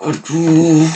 Aduh.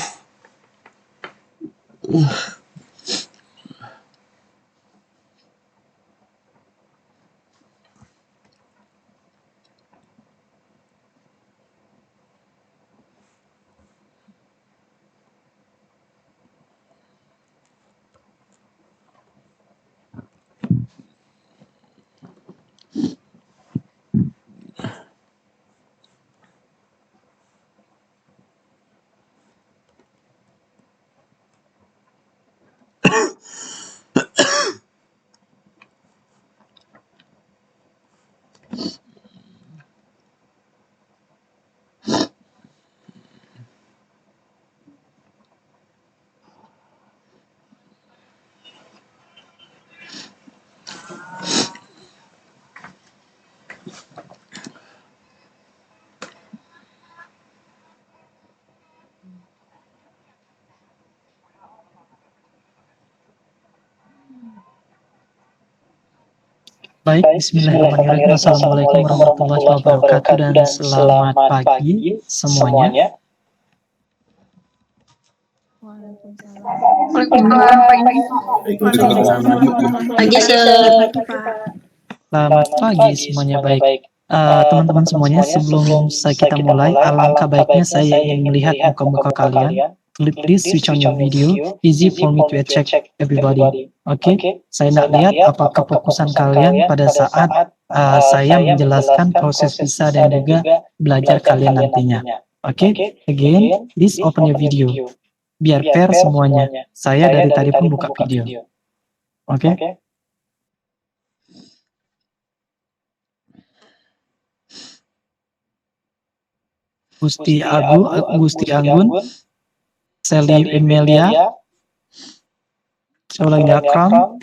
Baik, bismillahirrahmanirrahim. Assalamualaikum warahmatullahi wabarakatuh dan selamat pagi semuanya. Selamat pagi semuanya. Baik, teman-teman semuanya, sebelum kita mulai, alangkah baiknya saya ingin melihat muka-muka kalian. Please switch on your video. Easy for me to check everybody. Oke, saya nak lihat apakah fokusan kalian pada saat saya menjelaskan proses visa dan juga belajar kalian nantinya. Oke, again, please open your video. biar fair semuanya. Saya dari tadi pun buka video. Oke? Gusti Anggun, Sally Emilia, Solang Akram,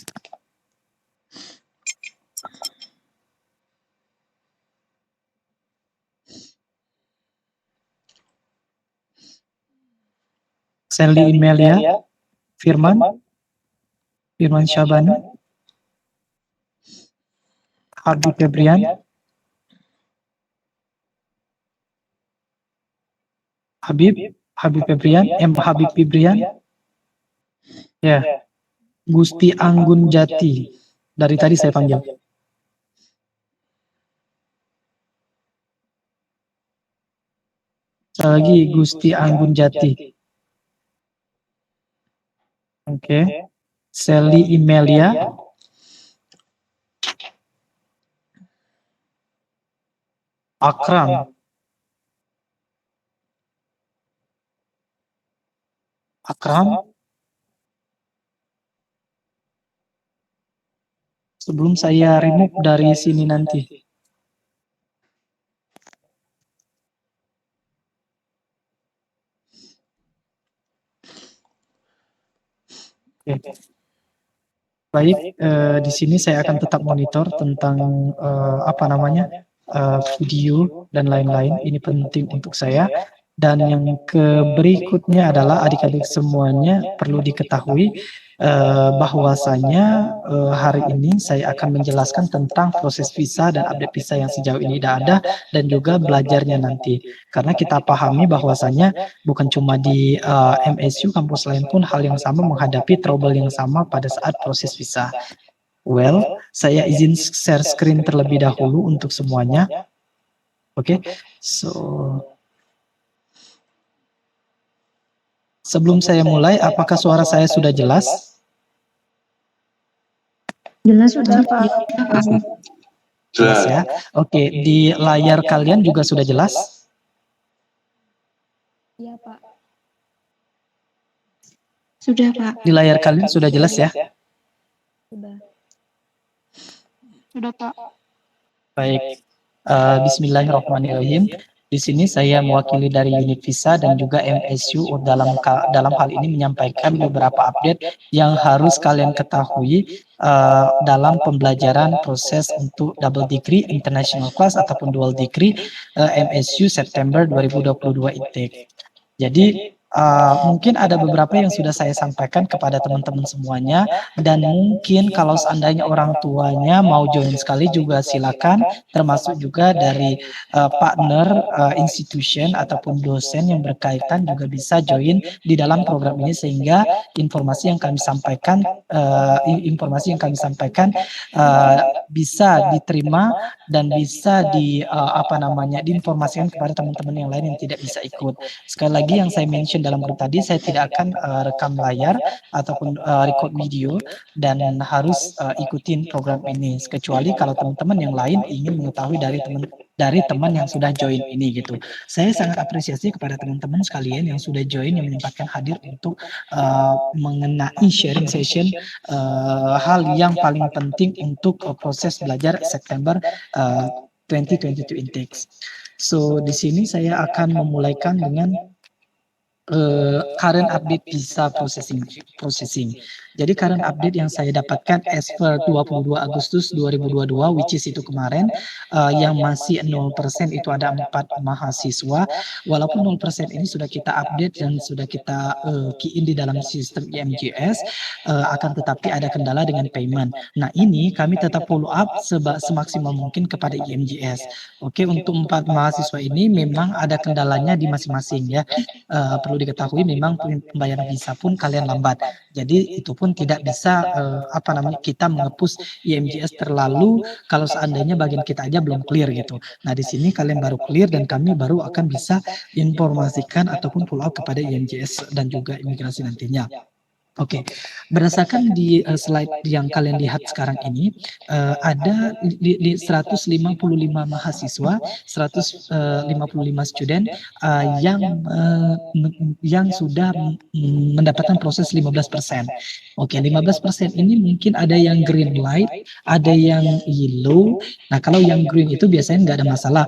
Sally Emilia, Firman Syabani, Habib Febrian, Habib Febrian, ya, Gusti Anggun Jati. Dari tadi saya panggil. Lagi Gusti Anggun Jati. Oke. Sally Emilia. Akram. Sebelum saya remove dari sini nanti. Oke. Baik, di sini saya akan tetap monitor tentang video dan lain-lain. Ini penting untuk saya. Dan yang berikutnya adalah adik-adik semuanya perlu diketahui bahwasanya hari ini saya akan menjelaskan tentang proses visa dan update visa yang sejauh ini sudah ada dan juga belajarnya nanti. Karena kita pahami bahwasanya bukan cuma di MSU, kampus lain pun hal yang sama menghadapi trouble yang sama pada saat proses visa. Well, saya izin share screen terlebih dahulu untuk semuanya. Oke, sebelum saya mulai, apakah suara saya sudah jelas? Jelas sudah, Pak. Jelas ya. Oke, di layar kalian juga sudah jelas? Iya, Pak. Sudah, Pak. Di layar kalian sudah jelas ya? Sudah. Sudah, Pak. Baik. Bismillahirrahmanirrahim. Di sini saya mewakili dari unit visa dan juga MSU dalam hal ini menyampaikan beberapa update yang harus kalian ketahui dalam pembelajaran proses untuk double degree international class ataupun dual degree MSU September 2022 intake. Jadi mungkin ada beberapa yang sudah saya sampaikan kepada teman-teman semuanya, dan mungkin kalau seandainya orang tuanya mau join sekali juga silakan, termasuk juga dari partner institution ataupun dosen yang berkaitan juga bisa join di dalam program ini, sehingga informasi yang kami sampaikan bisa diterima dan bisa diinformasikan kepada teman-teman yang lain yang tidak bisa ikut. Sekali lagi yang saya mention dalam grup tadi, saya tidak akan rekam layar ataupun record video dan harus ikutin program ini, kecuali kalau teman-teman yang lain ingin mengetahui dari teman yang sudah join ini gitu. Saya sangat apresiasi kepada teman-teman sekalian yang sudah join, yang menyempatkan hadir untuk mengenai sharing session hal yang paling penting untuk proses belajar September 2022 intake. So di sini saya akan memulaikan dengan current update visa processing. Jadi current update yang saya dapatkan as per 22 Agustus 2022, which is itu kemarin, yang masih 0% itu ada 4 mahasiswa. Walaupun 0% ini sudah kita update dan sudah kita key in di dalam sistem IMJS, akan tetapi ada kendala dengan payment. Nah ini kami tetap follow up semaksimal mungkin kepada IMJS. Oke, untuk 4 mahasiswa ini memang ada kendalanya di masing-masing ya. Perlu diketahui memang pembayaran visa pun kalian lambat. Jadi itu pun tidak bisa kita mengepus IMJS terlalu kalau seandainya bagian kita aja belum clear gitu. Nah di sini kalian baru clear dan kami baru akan bisa informasikan ataupun follow up kepada IMJS dan juga imigrasi nantinya. Oke, berdasarkan di slide yang kalian lihat sekarang ini, ada di 155 mahasiswa, 155 student yang sudah mendapatkan proses 15%. Oke, 15% ini mungkin ada yang green light, ada yang yellow. Nah, kalau yang green itu biasanya nggak ada masalah,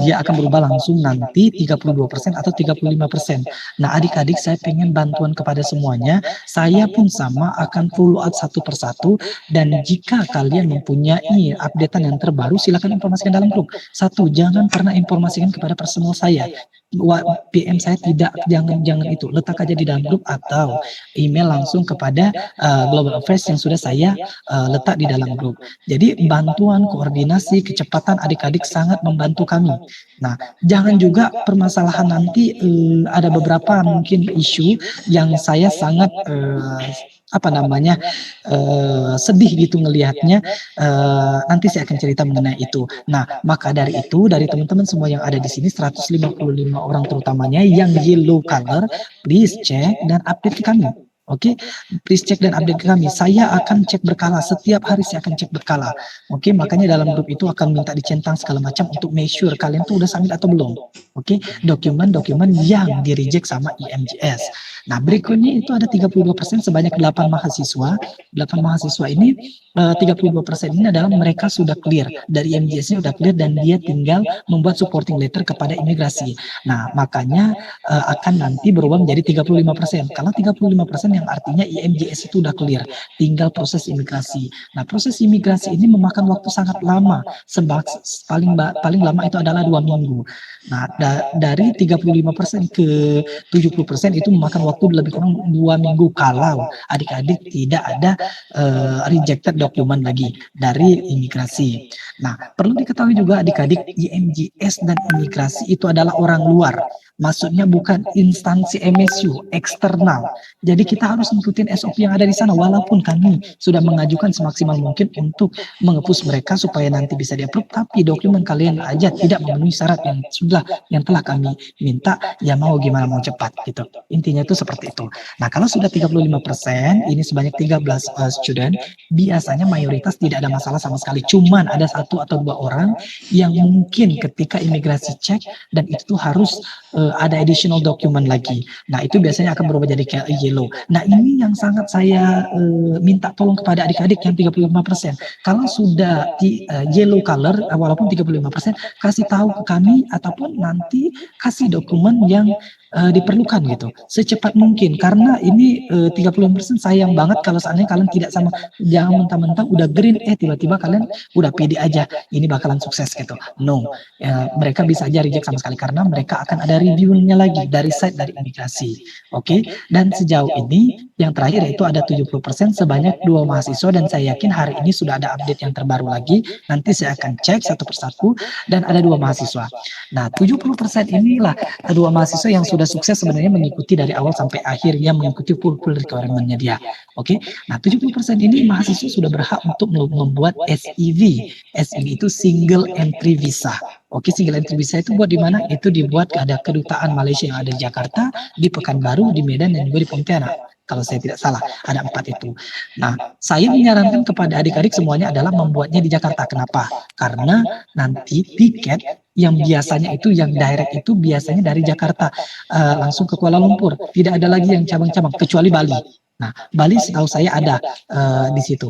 dia akan berubah langsung nanti 32% atau 35%. Nah, adik-adik saya pengen bantuan kepada semuanya. Saya pun sama akan follow up satu persatu, dan jika kalian mempunyai updatean yang terbaru silakan informasikan dalam grup. Satu, jangan pernah informasikan kepada personal saya. PM saya tidak, jangan itu, letak aja di dalam grup atau email langsung kepada Global Affairs yang sudah saya letak di dalam grup. Jadi bantuan, koordinasi, kecepatan adik-adik sangat membantu kami. Nah, jangan juga permasalahan nanti ada beberapa mungkin isu yang saya sangat sedih gitu ngelihatnya. Nanti saya akan cerita mengenai itu. Nah, maka dari itu, dari teman-teman semua yang ada di sini 155 orang terutamanya yang yellow color, please cek dan update ke kami. Oke, please cek dan update ke kami. Saya akan cek berkala, setiap hari saya akan cek berkala. Oke, makanya dalam grup itu akan minta dicentang segala macam untuk make sure kalian tuh udah submit atau belum. Oke, dokumen-dokumen yang di reject sama IMJS. Nah, berikutnya itu ada 32% sebanyak 8 mahasiswa. 8 mahasiswa ini 32% ini adalah mereka sudah clear dari IMJS-nya sudah clear dan dia tinggal membuat supporting letter kepada imigrasi. Nah, makanya akan nanti berubah menjadi 35%. Kalau 35% yang artinya IMJS itu udah clear, tinggal proses imigrasi. Nah, proses imigrasi ini memakan waktu sangat lama, paling lama itu adalah 2 minggu. Nah, dari 35% ke 70% itu memakan waktu lebih kurang 2 minggu kalau adik-adik tidak ada rejected dokumen lagi dari imigrasi. Nah, perlu diketahui juga adik-adik, IMJS dan imigrasi itu adalah orang luar. Maksudnya bukan instansi MSU, eksternal. Jadi kita harus ngikutin SOP yang ada di sana, walaupun kami sudah mengajukan semaksimal mungkin untuk mengepus mereka supaya nanti bisa di-approve, tapi dokumen kalian aja tidak memenuhi syarat yang telah kami minta, ya mau gimana mau cepat gitu. Intinya itu seperti itu. Nah, kalau sudah 35%, ini sebanyak 13 student, biasanya mayoritas tidak ada masalah sama sekali. Cuman ada 1 atau 2 orang yang mungkin ketika imigrasi cek dan itu harus ada additional document lagi. Nah, itu biasanya akan berubah jadi kayak yellow. Nah, ini yang sangat saya minta tolong kepada adik-adik yang 35%. Kalau sudah di yellow color, walaupun 35%, kasih tahu ke kami ataupun nanti kasih dokumen yang diperlukan gitu secepat mungkin, karena ini 35% sayang banget kalau seandainya kalian tidak sama. Jangan mentang-mentang udah green tiba-tiba kalian udah pede aja ini bakalan sukses gitu. No, mereka bisa aja reject sama sekali karena mereka akan ada reviewnya lagi dari site dari imigrasi. Oke, dan sejauh ini yang terakhir yaitu ada 70% sebanyak 2 mahasiswa, dan saya yakin hari ini sudah ada update yang terbaru lagi. Nanti saya akan cek satu persatu, dan ada 2 mahasiswa. Nah, 70% inilah 2 mahasiswa yang sudah sukses sebenarnya mengikuti dari awal sampai akhir, yang mengikuti full requirement-nya dia. Oke, nah 70% ini mahasiswa sudah berhak untuk membuat SEV. SEV itu single entry visa. Oke, single entry visa itu buat di mana? Itu dibuat ada kedutaan Malaysia yang ada di Jakarta, di Pekanbaru, di Medan, dan juga di Pontianak. Kalau saya tidak salah, ada 4 itu. Nah, saya menyarankan kepada adik-adik semuanya adalah membuatnya di Jakarta. Kenapa? Karena nanti tiket yang biasanya itu yang direct itu biasanya dari Jakarta langsung ke Kuala Lumpur. Tidak ada lagi yang cabang-cabang kecuali Bali. Nah, Bali setahu saya ada di situ.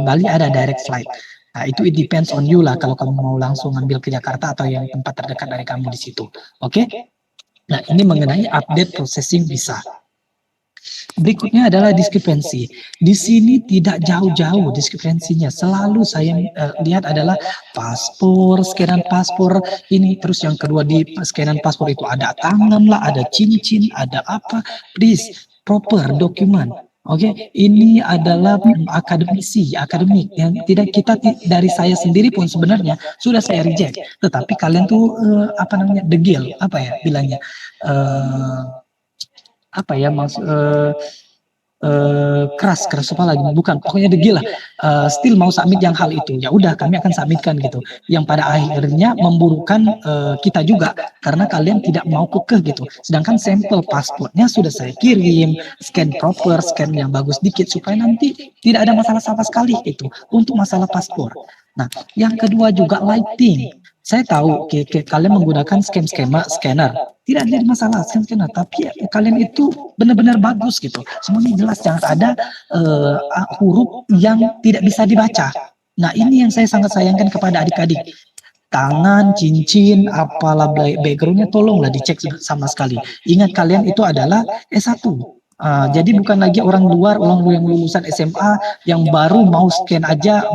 Bali ada direct flight. Nah, itu it depends on you lah kalau kamu mau langsung ambil ke Jakarta atau yang tempat terdekat dari kamu di situ. Oke? Nah, ini mengenai update processing visa. Berikutnya adalah diskrepensi. Di sini tidak jauh-jauh diskrepensinya. Selalu saya lihat adalah paspor, scanan paspor ini. Terus yang kedua di scanan paspor itu ada tangan lah, ada cincin, ada apa. Please, proper dokumen. Oke, ini adalah akademik yang tidak kita dari saya sendiri pun sebenarnya sudah saya reject. Tetapi kalian tuh degil, apa ya bilangnya? Apa ya maksud keras kepala lagi, bukan, pokoknya degil lah, still mau submit yang hal itu, ya udah kami akan submitkan gitu, yang pada akhirnya memburukan kita juga, karena kalian tidak mau kekeh gitu, sedangkan sampel paspornya sudah saya kirim, scan proper, scan yang bagus dikit, supaya nanti tidak ada masalah sama sekali itu, untuk masalah paspor. Nah, yang kedua juga lighting. Saya tahu kalian menggunakan scanner. Tidak jadi masalah scanner, tapi kalian itu benar-benar bagus gitu. Semuanya jelas, jangan ada huruf yang tidak bisa dibaca. Nah, ini yang saya sangat sayangkan kepada adik-adik. Tangan, cincin, apalah backgroundnya tolonglah dicek sama sekali. Ingat kalian itu adalah S1. Jadi bukan lagi orang luar, orang yang lulusan SMA yang baru mau scan aja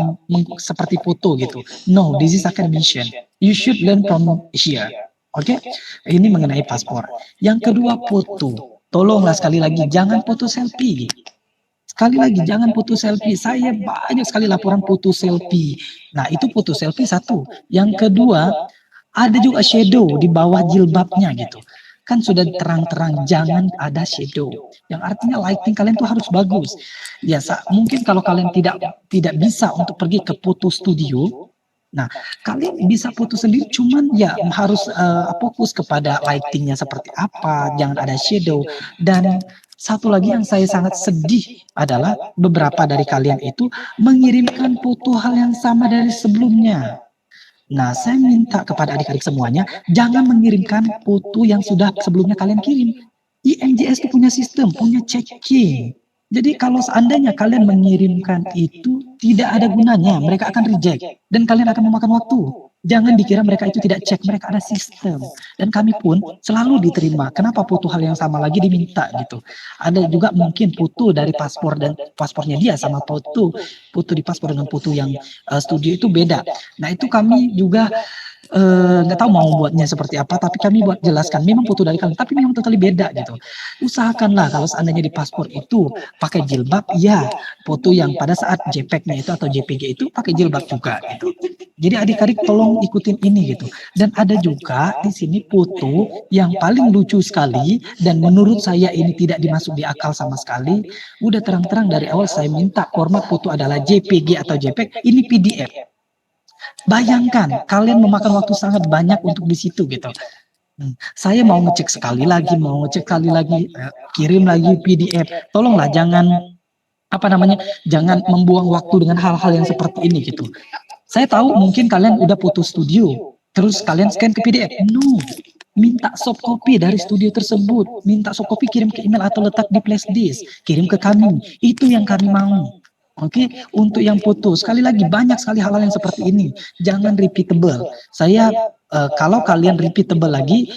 seperti foto gitu. No, this is academician. You should learn from here. Oke, ini mengenai paspor. Yang kedua foto. Tolonglah sekali lagi, jangan foto selfie. Sekali lagi, jangan foto selfie. Saya banyak sekali laporan foto selfie. Nah, itu foto selfie satu. Yang kedua, ada juga shadow di bawah jilbabnya gitu. Kan sudah terang-terang, jangan ada shadow. Yang artinya lighting kalian tuh harus bagus. Ya, mungkin kalau kalian tidak bisa untuk pergi ke foto studio, nah, kalian bisa foto sendiri, cuman ya harus fokus kepada lightingnya seperti apa, jangan ada shadow. Dan satu lagi yang saya sangat sedih adalah beberapa dari kalian itu mengirimkan foto hal yang sama dari sebelumnya. Nah, saya minta kepada adik-adik semuanya, jangan mengirimkan foto yang sudah sebelumnya kalian kirim. IMJS itu punya sistem, punya checking. Jadi kalau seandainya kalian mengirimkan itu tidak ada gunanya, mereka akan reject dan kalian akan memakan waktu. Jangan dikira mereka itu tidak cek, mereka ada sistem. Dan kami pun selalu diterima. Kenapa foto hal yang sama lagi diminta gitu. Ada juga mungkin foto dari paspor dan paspornya dia sama foto di paspor dengan foto yang studio itu beda. Nah, itu kami juga nggak tahu mau buatnya seperti apa, tapi kami buat jelaskan memang foto dari kalian, tapi memang totally beda gitu. Usahakanlah kalau seandainya di paspor itu pakai jilbab, ya foto yang pada saat JPEG-nya itu atau JPG itu pakai jilbab juga gitu. Jadi adik-adik tolong ikutin ini gitu. Dan ada juga di sini foto yang paling lucu sekali dan menurut saya ini tidak dimasuk di akal sama sekali. Udah terang-terang dari awal saya minta format foto adalah JPG atau JPEG, ini PDF. Bayangkan, kalian memakan waktu sangat banyak untuk di situ gitu. Saya mau ngecek sekali lagi, kirim lagi PDF. Tolonglah jangan jangan membuang waktu dengan hal-hal yang seperti ini gitu. Saya tahu mungkin kalian udah foto studio, terus kalian scan ke PDF. No, minta soft copy dari studio tersebut, minta soft copy kirim ke email atau letak di flash disk, kirim ke kami. Itu yang kami mau. Oke, untuk yang foto, sekali lagi banyak sekali hal-hal yang seperti ini. Jangan repeatable. Saya kalau kalian repeatable lagi,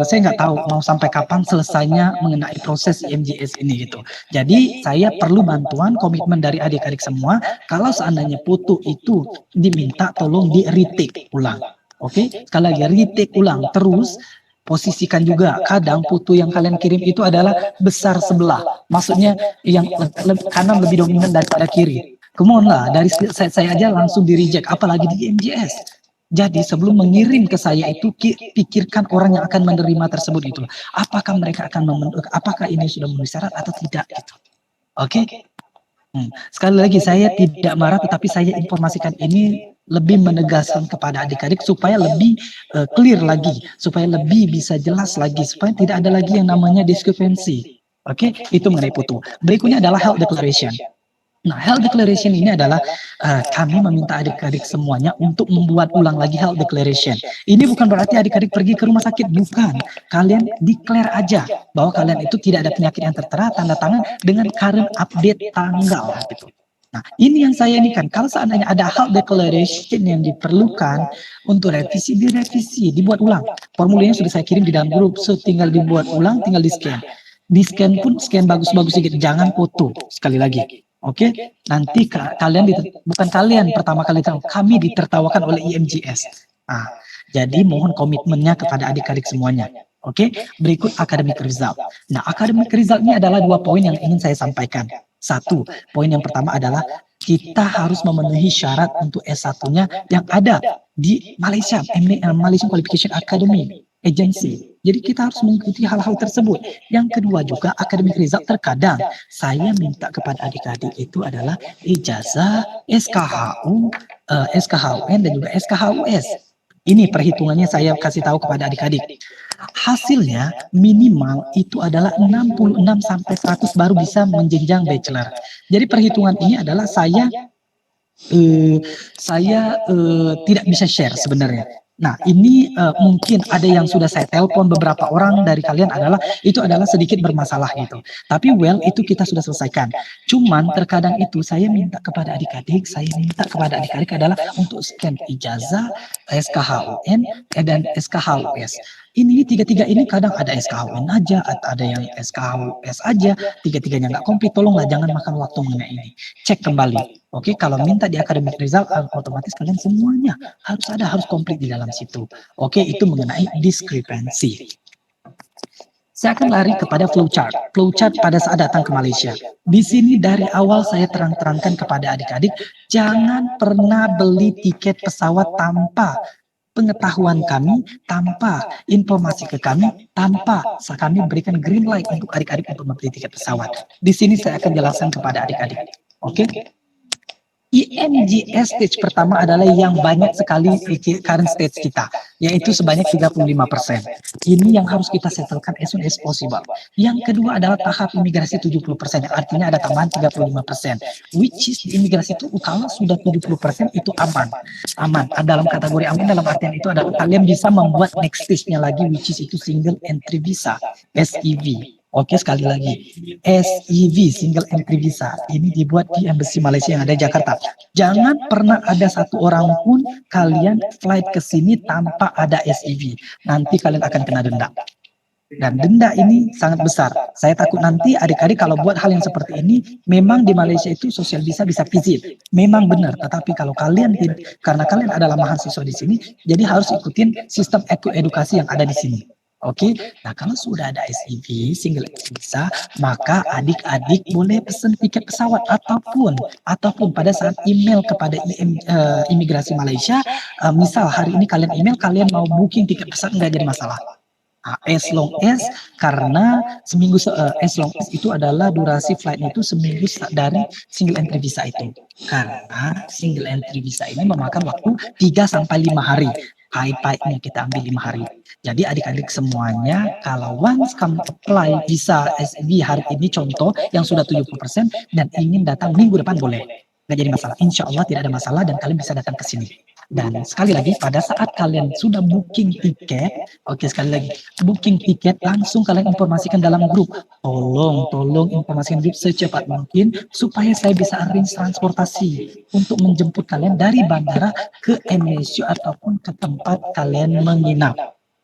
saya nggak tahu mau sampai kapan selesainya mengenai proses IMJS ini gitu. Jadi saya perlu bantuan komitmen dari adik-adik semua. Kalau seandainya foto itu diminta, tolong di retake ulang. Oke, sekali lagi retake ulang terus. Posisikan juga, kadang foto yang kalian kirim itu adalah besar sebelah, maksudnya yang kanan lebih dominan daripada kiri. Come on lah, dari saya aja langsung di reject, apalagi di MJS. Jadi sebelum mengirim ke saya itu pikirkan orang yang akan menerima tersebut itu, apakah mereka akan apakah ini sudah memenuhi syarat atau tidak gitu. Oke. Sekali lagi saya tidak marah, tetapi saya informasikan ini lebih menegaskan kepada adik-adik supaya lebih clear lagi, supaya lebih bisa jelas lagi, supaya tidak ada lagi yang namanya diskrepansi. Oke, itu mengenai foto. Berikutnya adalah health declaration. Nah, health declaration ini adalah kami meminta adik-adik semuanya untuk membuat ulang lagi health declaration. Ini bukan berarti adik-adik pergi ke rumah sakit, bukan. Kalian declare aja bahwa kalian itu tidak ada penyakit yang tertera, tanda tangan dengan current update tanggal gitu. Nah, ini yang saya ini kan, kalau seandainya ada health declaration yang diperlukan untuk revisi, direvisi, dibuat ulang. Formulirnya sudah saya kirim di dalam grup, so tinggal dibuat ulang, tinggal di-scan. Di-scan pun scan bagus-bagus sedikit, jangan foto, sekali lagi. Oke, nanti kalian bukan kalian pertama kali tahu, kami ditertawakan oleh IMJS. Jadi mohon komitmennya kepada adik-adik semuanya. Oke, berikut academic result. Nah, academic result ini adalah 2 poin yang ingin saya sampaikan. Satu, poin yang pertama adalah kita harus memenuhi syarat untuk S1-nya yang ada di Malaysia, Malaysian Qualification Academy Agency. Jadi kita harus mengikuti hal-hal tersebut. Yang kedua juga academic result, terkadang saya minta kepada adik-adik itu adalah ijazah, SKHU, SKHUN dan juga SKHUS. Ini perhitungannya saya kasih tahu kepada adik-adik. Hasilnya minimal itu adalah 66 sampai 100 baru bisa menjenjang bachelor. Jadi perhitungan ini adalah saya tidak bisa share sebenarnya. Nah, ini mungkin ada yang sudah saya telepon beberapa orang dari kalian adalah itu adalah sedikit bermasalah gitu. Tapi well itu kita sudah selesaikan. Cuman terkadang itu saya minta kepada adik-adik adalah untuk scan ijazah, SKHUN dan SKHUS. Ini tiga-tiga ini kadang ada SKHUN aja, ada yang SKHUS aja, tiga-tiganya nggak komplit. Tolonglah jangan makan waktu mengenai ini. Cek kembali. Oke, kalau minta di academic result, otomatis kalian semuanya harus komplit di dalam situ. Oke, itu mengenai diskrepansi. Saya akan lari kepada flowchart. Flowchart pada saat datang ke Malaysia. Di sini dari awal saya terang-terangkan kepada adik-adik, jangan pernah beli tiket pesawat tanpa pengetahuan kami, tanpa informasi ke kami, tanpa kami berikan green light untuk adik-adik untuk membeli tiket pesawat. Di sini saya akan jelaskan kepada adik-adik. Oke? IMGS stage pertama adalah yang banyak sekali current stage kita, yaitu sebanyak 35%. Ini yang harus kita settlekan as soon as possible. Yang kedua adalah tahap imigrasi 70%, artinya ada tambahan 35%. Which is di imigrasi itu kalau sudah 70% itu aman. Aman, dalam kategori aman dalam artian itu adalah kalian bisa membuat next stage-nya lagi, which is itu single entry visa, SEV. Oke, sekali lagi, SEV, single entry visa, ini dibuat di Embassy Malaysia yang ada di Jakarta. Jangan pernah ada satu orang pun kalian flight ke sini tanpa ada SEV. Nanti kalian akan kena denda. Dan denda ini sangat besar. Saya takut nanti adik-adik kalau buat hal yang seperti ini, memang di Malaysia itu sosial bisa visit. Memang benar, tetapi kalau kalian, karena kalian adalah mahasiswa di sini, jadi harus ikutin sistem edukasi yang ada di sini. Oke, nah kalau sudah ada SEV, single visa, maka adik-adik boleh pesan tiket pesawat ataupun pada saat email kepada imigrasi Malaysia, misal hari ini kalian email, kalian mau booking tiket pesawat nggak jadi masalah. As long as, karena seminggu as long as itu adalah durasi flightnya itu seminggu dari single entry visa itu. Karena single entry visa ini memakan waktu 3-5 hari. High-nya kita ambil 5 hari. Jadi adik-adik semuanya kalau once kamu apply visa SEV hari ini contoh yang sudah 70% dan ingin datang minggu depan boleh. Nggak jadi masalah. Insya Allah tidak ada masalah dan kalian bisa datang ke sini. Dan sekali lagi pada saat kalian sudah booking tiket, oke sekali lagi, booking tiket langsung kalian informasikan dalam grup. Tolong informasikan grup secepat mungkin supaya saya bisa arrange transportasi untuk menjemput kalian dari bandara ke MSU ataupun ke tempat kalian menginap.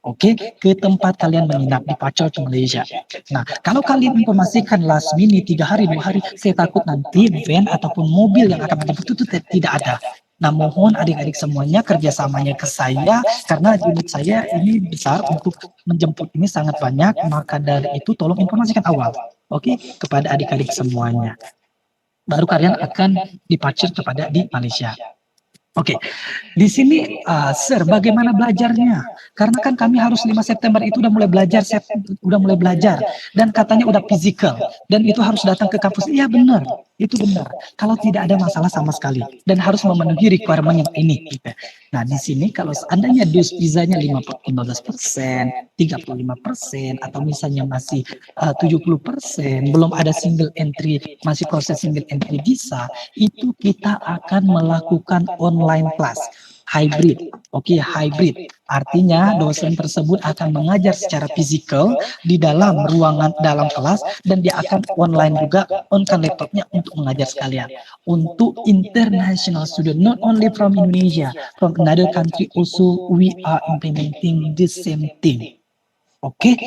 Oke, ke tempat kalian menginap di Pacol ke Malaysia. Nah, kalau kalian informasikan last minute 3 hari, 2 hari, saya takut nanti van ataupun mobil yang akan menjemput itu tidak ada. Nah, mohon adik-adik semuanya kerjasamanya ke saya, karena unit saya ini besar untuk menjemput ini sangat banyak, maka dari itu tolong informasikan awal. Oke, kepada adik-adik semuanya. Baru kalian akan dipacir kepada di Malaysia. Oke, di sini, Sir, bagaimana belajarnya? Karena kan kami harus 5 September itu udah mulai belajar, dan katanya udah physical, dan itu harus datang ke kampus. Iya benar, itu benar. Kalau tidak ada masalah sama sekali, dan harus memenuhi requirement yang ini. Gitu. Nah, di sini kalau seandainya dus visanya 15%, 35%, atau misalnya masih 70%, belum ada single entry, masih proses single entry visa, itu kita akan melakukan online class hybrid. Oke, hybrid artinya dosen tersebut akan mengajar secara fisikal di dalam ruangan dalam kelas, dan dia akan online juga on-kan laptopnya untuk mengajar sekalian. Untuk international student, not only from Indonesia, from another country also we are implementing the same thing. Oke,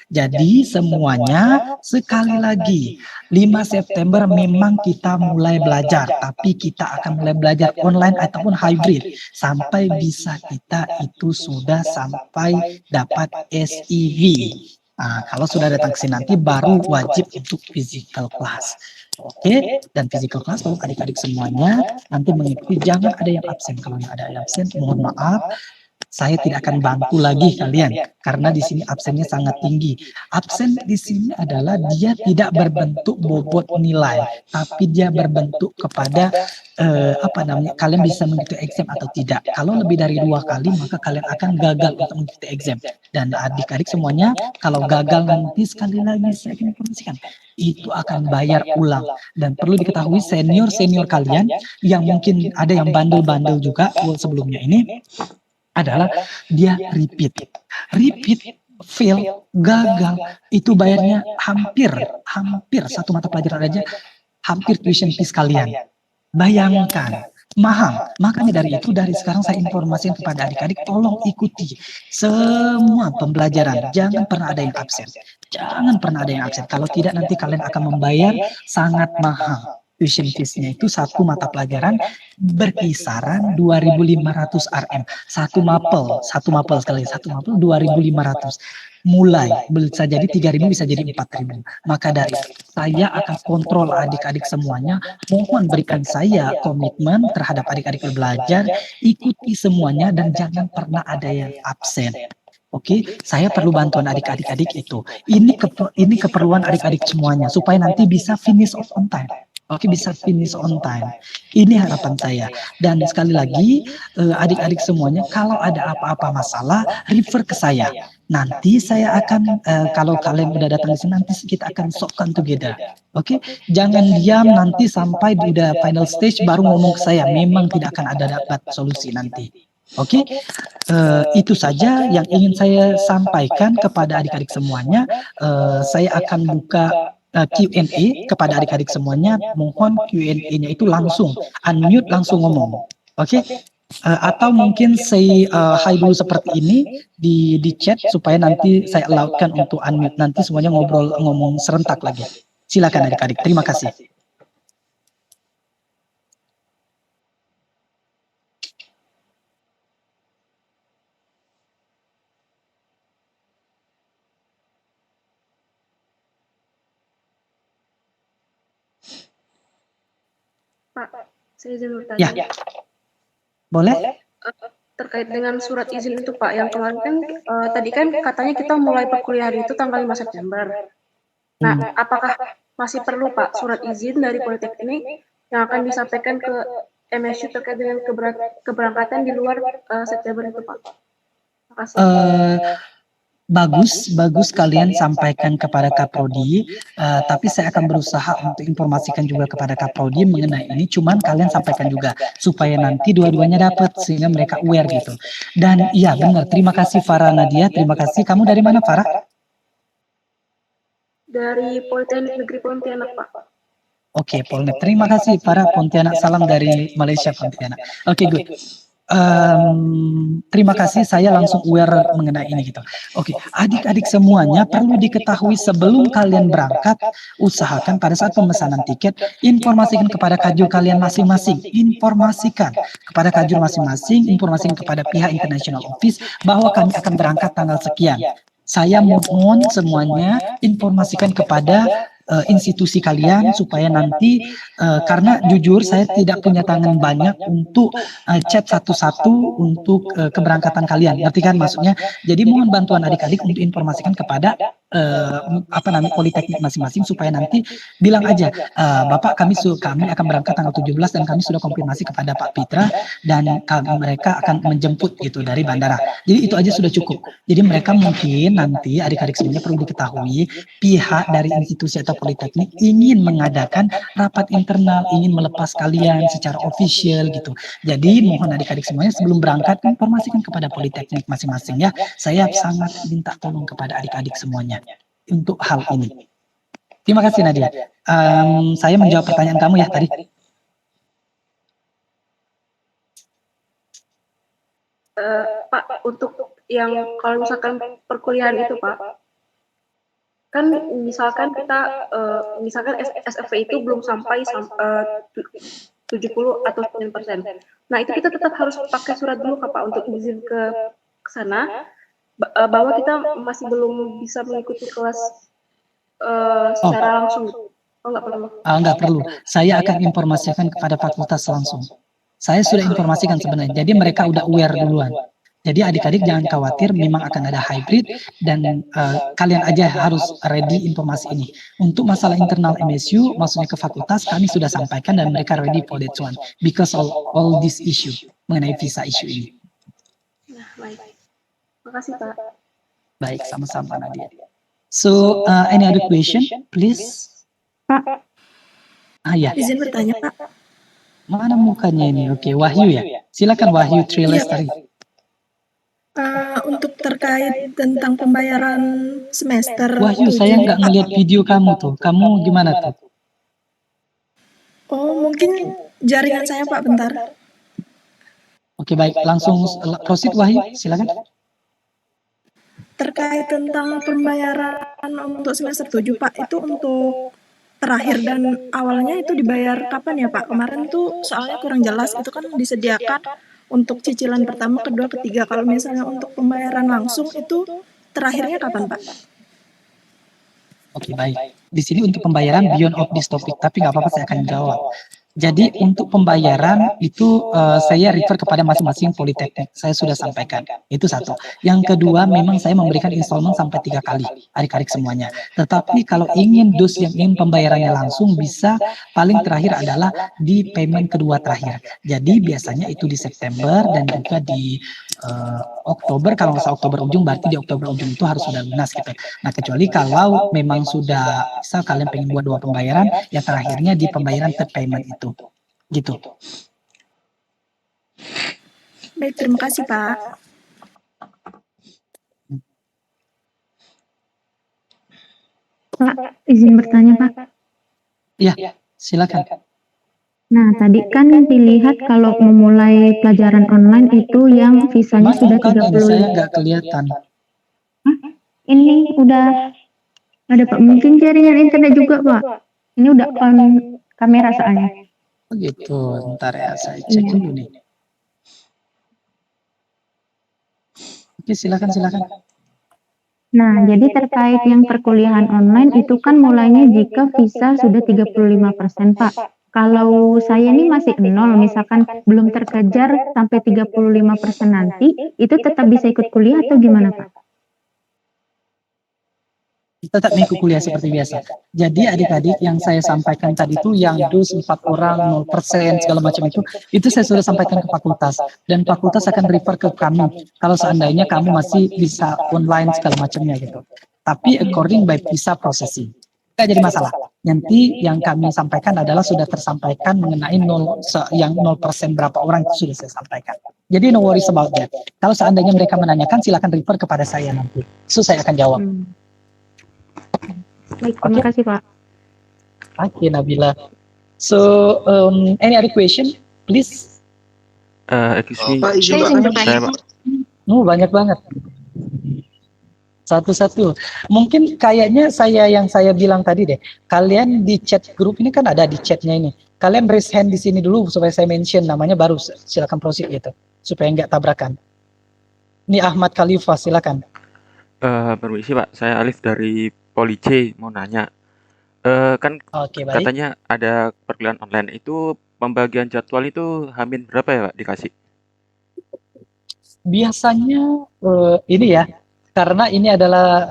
jadi semuanya sekali lagi 5 September memang kita mulai belajar, tapi kita akan mulai belajar online ataupun hybrid sampai bisa kita itu sudah sampai dapat SEV. Nah, kalau sudah datang ke sini nanti baru wajib untuk physical class. Oke, dan physical class untuk adik-adik semuanya nanti mengikuti, jangan ada yang absen. Kalau ada yang absen, mohon maaf. saya tidak akan bantu lagi kalian karena di sini absennya sangat tinggi. Absen di sini adalah dia tidak berbentuk bobot nilai, tapi dia berbentuk kepada apa namanya, kalian bisa mengikuti exam atau tidak. Kalau lebih dari 2 kali maka kalian akan gagal untuk mengikuti exam. Dan adik-adik semuanya, kalau gagal nanti sekali lagi saya akan informasikan, itu akan bayar ulang. Dan perlu diketahui senior-senior kalian yang mungkin ada yang bandel-bandel juga sebelumnya ini adalah dia repeat. Repeat, fail, gagal, itu bayarnya hampir satu mata pelajaran aja, hampir tuition fees kalian. Bayangkan, mahal. Makanya dari itu, dari sekarang saya informasikan kepada adik-adik, tolong ikuti semua pembelajaran. Jangan pernah ada yang absen. Jangan pernah ada yang absen. Kalau tidak, nanti kalian akan membayar sangat mahal. Tuition fees-nya itu satu mata pelajaran berkisaran 2.500 RM. Satu mapel sekali, satu mapel 2.500. Mulai bisa jadi 3.000, bisa jadi 4.000. Maka dari itu, saya akan kontrol adik-adik semuanya. Mohon berikan saya komitmen terhadap adik-adik belajar, ikuti semuanya dan jangan pernah ada yang absen. Oke, saya perlu bantuan adik-adik itu. Ini keperluan adik-adik semuanya supaya nanti bisa finish on time. Oke, bisa finish on time. Ini harapan saya. Dan sekali lagi, adik-adik semuanya, kalau ada apa-apa masalah, refer ke saya. Nanti saya akan, kalau kalian udah datang di sini, nanti kita akan solve together. Oke, jangan diam nanti sampai udah final stage baru ngomong ke saya. Memang tidak akan ada dapat solusi nanti. Oke, itu saja yang ingin saya sampaikan kepada adik-adik semuanya. Saya akan buka Q&A kepada adik-adik semuanya. Mohon Q&A-nya itu langsung unmute, langsung ngomong. Oke? Atau mungkin say hi dulu seperti ini di chat supaya nanti saya allow-kan untuk unmute, nanti semuanya ngomong serentak lagi. Silakan adik-adik. Terima kasih. Pak, saya izin bertanya. Ya. Boleh? Terkait dengan surat izin itu Pak, yang kemarin kan tadi kan katanya kita mulai perkuliahan itu tanggal 5 September. Nah, apakah masih perlu Pak surat izin dari Politeknik yang akan disampaikan ke MSU terkait dengan keberangkatan di luar September itu Pak? Makasih. Bagus kalian sampaikan kepada Kaprodi, tapi saya akan berusaha untuk informasikan juga kepada Kaprodi mengenai ini, cuman kalian sampaikan juga supaya nanti dua-duanya dapat sehingga mereka aware gitu. Dan iya benar, terima kasih Farah Nadia, terima kasih. Kamu dari mana Farah? Dari Politeknik Negeri Pontianak Pak. Oke, Polnet. Terima kasih Farah Pontianak, salam dari Malaysia Pontianak. Oke, good. Terima kasih, saya langsung aware mengenai ini gitu. Oke, adik-adik semuanya perlu diketahui sebelum kalian berangkat, usahakan pada saat pemesanan tiket, informasikan kepada kajur kalian masing-masing, informasikan kepada kajur masing-masing, informasikan kepada pihak International Office bahwa kami akan berangkat tanggal sekian. Saya mohon semuanya informasikan kepada institusi kalian supaya nanti karena jujur saya tidak punya tangan banyak untuk chat satu-satu untuk keberangkatan kalian, ngerti kan maksudnya? Jadi mohon bantuan adik-adik untuk informasikan kepada apa namanya Politeknik masing-masing supaya nanti bilang aja, Bapak kami akan berangkat tanggal 17 dan kami sudah konfirmasi kepada Pak Pitra dan mereka akan menjemput gitu dari bandara. Jadi itu aja sudah cukup. Jadi mereka mungkin nanti adik-adik semuanya perlu diketahui pihak dari institusi atau Politeknik ingin mengadakan rapat internal, ingin melepas kalian secara official gitu. Jadi mohon adik-adik semuanya sebelum berangkat informasikan kepada Politeknik masing-masing ya. Saya sangat minta tolong kepada adik-adik semuanya untuk hal ini. Terima kasih Nadia. Saya menjawab pertanyaan kamu ya tadi. Pak, untuk yang kalau misalkan perkuliahan itu Pak, kan misalkan kita misalkan SFV itu belum sampai 70 atau 9%. Nah, itu kita tetap harus pakai surat dulu Pak untuk izin ke sana bahwa kita masih belum bisa mengikuti kelas secara langsung. Oh, enggak perlu. Enggak perlu. Saya akan informasikan kepada fakultas langsung. Saya sudah informasikan sebenarnya. Jadi mereka udah aware duluan. Jadi adik-adik jangan khawatir, memang akan ada hybrid dan kalian aja harus ready informasi ini. Untuk masalah internal MSU, maksudnya ke fakultas, kami sudah sampaikan dan mereka ready for that one because of all this issue mengenai visa issue ini. Nah, baik. Makasih, Pak. Baik, sama-sama Nadia. So, any other question, please? Pak, Ya. Izin bertanya, Pak. Mana mukanya ini? Oke, Wahyu ya. Silakan Wahyu Trilestari. Untuk terkait tentang pembayaran semester. Wahyu, saya nggak ngeliat video kamu tuh. Kamu gimana tuh? Oh, mungkin jaringan saya, Pak, bentar. Oke, baik. Langsung proceed Wahyu, silakan. Terkait tentang pembayaran untuk semester 7, Pak, itu untuk terakhir dan awalnya itu dibayar kapan ya, Pak? Kemarin tuh soalnya kurang jelas, itu kan disediakan untuk cicilan pertama, kedua, ketiga. Kalau misalnya untuk pembayaran langsung itu terakhirnya kapan, Pak? Oke, baik. Di sini untuk pembayaran beyond of this topic, tapi nggak apa-apa saya akan jawab. Jadi untuk pembayaran itu saya refer kepada masing-masing politeknik. Saya sudah sampaikan. Itu satu. Yang kedua, memang saya memberikan installment sampai 3 kali, adik-adik semuanya. Tetapi kalau ingin yang ingin pembayarannya langsung, bisa paling terakhir adalah di payment kedua terakhir. Jadi biasanya itu di September dan juga di Oktober. Kalau nggak salah Oktober ujung, berarti di Oktober ujung itu harus sudah lunas gitu. Nah, kecuali kalau memang sudah misal kalian pengen buat 2 pembayaran, yang terakhirnya di pembayaran third payment itu. Gitu. Baik, terima kasih, Pak. Pak, izin bertanya, Pak. Ya, silakan. Nah, tadi kan dilihat kalau memulai pelajaran online itu yang visanya sudah Bukan, 30. saya nggak kelihatan. Ini udah ada, Pak. Mungkin jaringan internet juga, Pak. Ini udah on kamera soalnya. Oh gitu, ntar ya saya cek dulu nih. Oke, silakan. Nah, jadi terkait yang perkuliahan online itu kan mulainya jika visa sudah 35%, Pak. Kalau saya ini masih 0, misalkan belum terkejar sampai 35% nanti, itu tetap bisa ikut kuliah atau gimana, Pak? Tetap mengikuti kuliah seperti biasa. Jadi adik-adik yang saya sampaikan tadi itu yang dus 4 orang 0% segala macam itu saya sudah sampaikan ke fakultas dan fakultas akan refer ke kami kalau seandainya kamu masih bisa online segala macamnya gitu. Tapi according by visa processing. Tidak jadi masalah. Nanti yang kami sampaikan adalah sudah tersampaikan mengenai yang 0% berapa orang itu sudah saya sampaikan. Jadi no worries about that. Kalau seandainya mereka menanyakan silakan refer kepada saya nanti. So saya akan jawab. Baik, terima kasih, Pak. Oke, Nabila. So, any other question, please? Excuse me. Pak, izin Saya, Pak. Banyak banget. Satu-satu. Mungkin kayaknya yang saya bilang tadi deh. Kalian di chat grup ini kan ada di chatnya ini. Kalian raise hand di sini dulu supaya saya mention namanya, baru silakan proceed gitu. Supaya nggak tabrakan. Ini Ahmad Khalifah, silakan. Permisi Pak, saya Alif dari Poli C, mau nanya. Kan Oke, baik. katanya ada perkuliahan online, itu pembagian jadwal itu hamin berapa ya Pak dikasih? Biasanya ini ya, karena ini adalah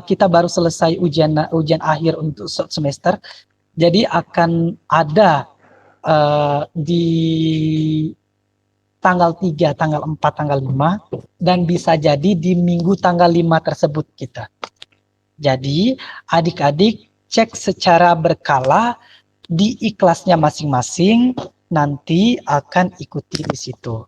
kita baru selesai ujian akhir untuk semester, jadi akan ada di tanggal 3, tanggal 4, tanggal 5, dan bisa jadi di minggu tanggal 5 tersebut kita. Jadi adik-adik cek secara berkala di ikhlasnya masing-masing, nanti akan ikuti di situ.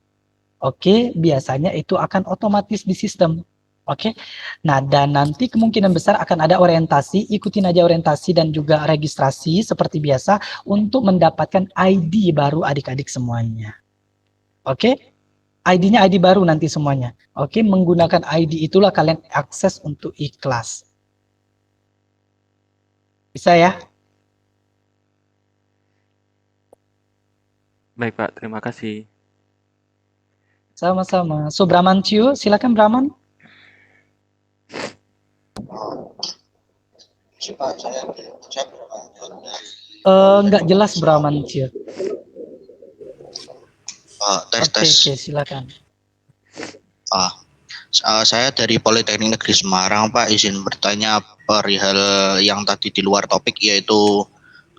Oke, biasanya itu akan otomatis di sistem. Oke, nah dan nanti kemungkinan besar akan ada orientasi, ikutin aja orientasi dan juga registrasi seperti biasa untuk mendapatkan ID baru adik-adik semuanya. Oke, ID-nya ID baru nanti semuanya. Oke, menggunakan ID itulah kalian akses untuk ikhlas. Bisa ya? Baik Pak, terima kasih. Sama-sama. So, Bramantio, silakan Braman. Nggak jelas Bramantio. Oke, Tes. silakan. Saya dari Politeknik Negeri Semarang, Pak. Izin bertanya perihal yang tadi di luar topik, yaitu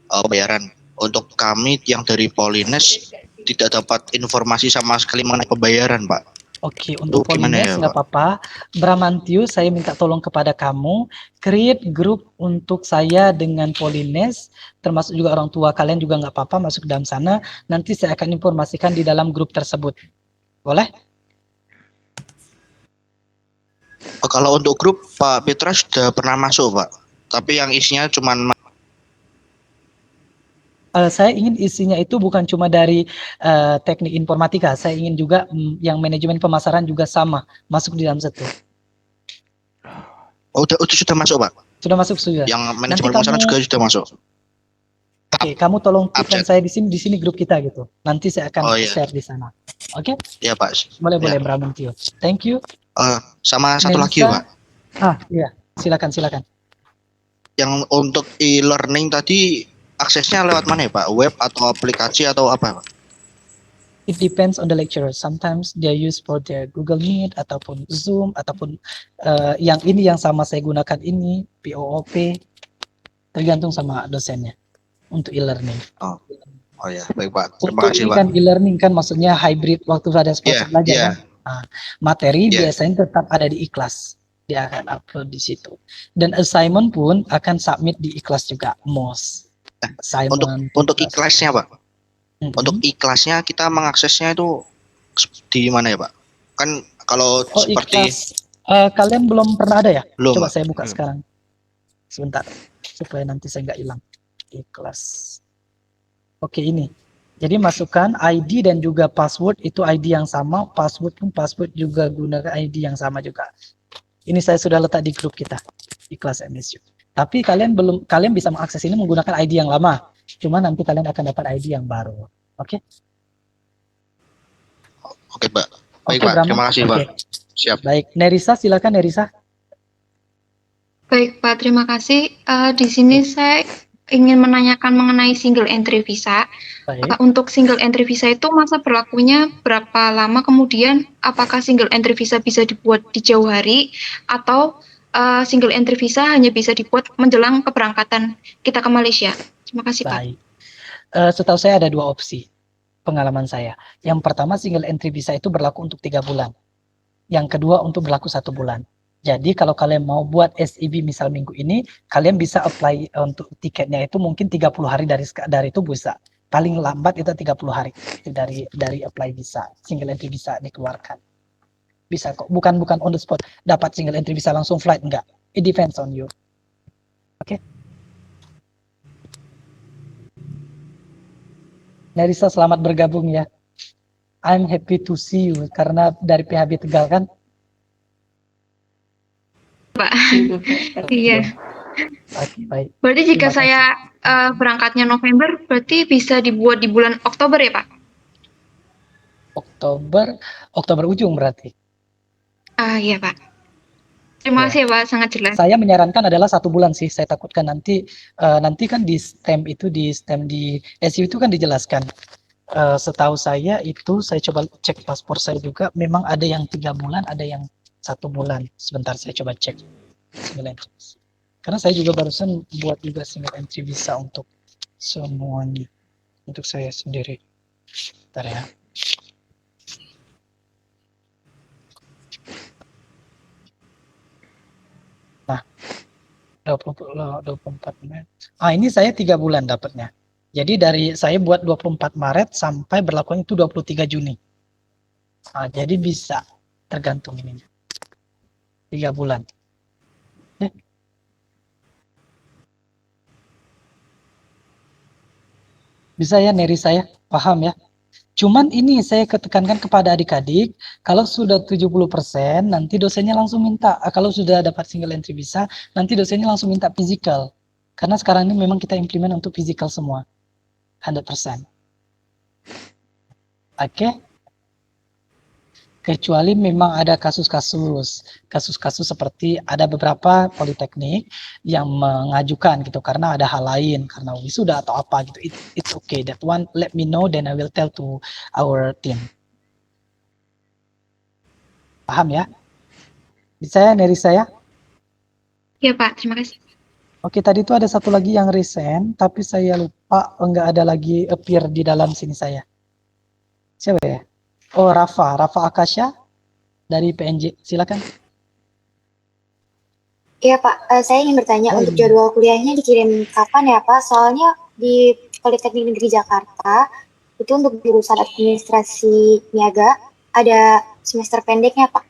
pembayaran. Untuk kami yang dari Polines tidak dapat informasi sama sekali mengenai pembayaran, Pak. Oke, untuk Itu gimana Polines ya, nggak Pak? apa-apa. Bramantio, saya minta tolong kepada kamu, create grup untuk saya dengan Polines, termasuk juga orang tua kalian juga nggak apa-apa masuk dalam sana. Nanti saya akan informasikan di dalam grup tersebut. Boleh? Kalau untuk grup, Pak Petra sudah pernah masuk, Pak. Tapi yang isinya cuman Saya ingin isinya itu bukan cuma dari teknik informatika, saya ingin juga yang manajemen pemasaran juga sama masuk di dalam situ. udah sudah masuk, Pak. Sudah masuk sudah. Yang Nanti manajemen pemasaran kamu, juga sudah masuk. oke, kamu tolong tekan Absen. saya di sini grup kita gitu. Nanti saya akan Oh, iya. share di sana. Oke? Ya, Pak. Boleh Ya. Bramantio. Thank you. Sama satu lagi, Nelisa. Pak. Iya, silakan. Yang untuk e-learning tadi aksesnya lewat mana ya, Pak? Web atau aplikasi atau apa, Pak? It depends on the lecturer. Sometimes they use for their Google Meet ataupun Zoom ataupun yang sama saya gunakan ini POOP, tergantung sama dosennya untuk e-learning. Oh ya, baik, Pak. Terima Untuk kasih, ini Pak. kan e-learning kan maksudnya hybrid waktu ada proses belajar kan. Materi biasanya tetap ada di iKelas. Dia akan upload di situ. Dan assignment pun akan submit di iKelas juga, MOS. Untuk iKelasnya, Pak. Untuk iKelasnya kita mengaksesnya itu di mana ya, Pak? Kan kalau seperti iKelas, kalian belum pernah ada ya? Belum, Coba Pak. saya buka sekarang. Sebentar, supaya nanti saya nggak hilang. iKelas. Oke, ini. Jadi masukkan ID dan juga password, itu ID yang sama, password juga gunakan ID yang sama juga. Ini saya sudah letak di grup kita, iKelas MSU. Tapi kalian bisa mengakses ini menggunakan ID yang lama. Cuma nanti kalian akan dapat ID yang baru. Oke? Oke, Pak. Baik, Oke, Pak. Terima kasih, Pak. Siap. Baik, Nerisa, silakan Nerisa. Baik, Pak. Terima kasih. Di sini saya ingin menanyakan mengenai single entry visa. Untuk single entry visa itu masa berlakunya berapa lama, kemudian apakah single entry visa bisa dibuat di jauh hari atau single entry visa hanya bisa dibuat menjelang keberangkatan kita ke Malaysia? Terima kasih, Pak. Baik. Setahu saya ada dua opsi pengalaman saya. Yang pertama, single entry visa itu berlaku untuk 3 bulan. Yang kedua untuk berlaku 1 bulan. Jadi kalau kalian mau buat SEB misal minggu ini, kalian bisa apply untuk tiketnya itu mungkin 30 hari dari itu bisa. Paling lambat itu 30 hari itu dari apply visa, single entry visa dikeluarkan. Bisa kok, bukan on the spot dapat single entry visa langsung flight, enggak. It depends on you. Oke. Nerisa, selamat bergabung ya. I'm happy to see you karena dari PHB Tegal kan. Pak. Iya. Oke, baik. Berarti jika saya berangkatnya November, berarti bisa dibuat di bulan Oktober ya, Pak? Oktober ujung berarti. Iya, Pak. Terima kasih ya, Pak, sangat jelas. Saya menyarankan adalah 1 bulan sih. Saya takutkan nanti kan di STEM di SU itu kan dijelaskan. Setahu saya itu, saya coba cek paspor saya juga, memang ada yang 3 bulan, ada yang 1 bulan. Sebentar saya coba cek single entry. Karena saya juga barusan buat juga single entry visa untuk semuanya, untuk saya sendiri. Bentar ya. Nah, 24 Maret. Ini saya 3 bulan dapatnya. Jadi saya buat 24 Maret sampai berlakunya itu 23 Juni. Jadi bisa tergantung ininya. 3 bulan. Bisa ya Neri, saya paham ya. Cuman ini saya ketekankan kepada adik-adik, kalau sudah 70% nanti dosennya langsung minta, kalau sudah dapat single entry visa, nanti dosennya langsung minta physical. Karena sekarang ini memang kita implement untuk physical semua. 100%. Oke. Kecuali memang ada kasus-kasus seperti ada beberapa politeknik yang mengajukan gitu karena ada hal lain, karena wisuda atau apa gitu. It's okay, that one let me know, then I will tell to our team. Paham ya? Bisa ya, Nerissa ya? Ya Pak, terima kasih. Oke, tadi itu ada satu lagi yang resign, tapi saya lupa nggak ada lagi appear di dalam sini saya. Siapa ya? Oh, Rafa Akasha dari PNJ. Silakan. Iya Pak, saya ingin bertanya Oh, untuk iya. jadwal kuliahnya dikirim kapan ya Pak? Soalnya di Politeknik Negeri Jakarta itu untuk jurusan administrasi niaga ada semester pendeknya Pak,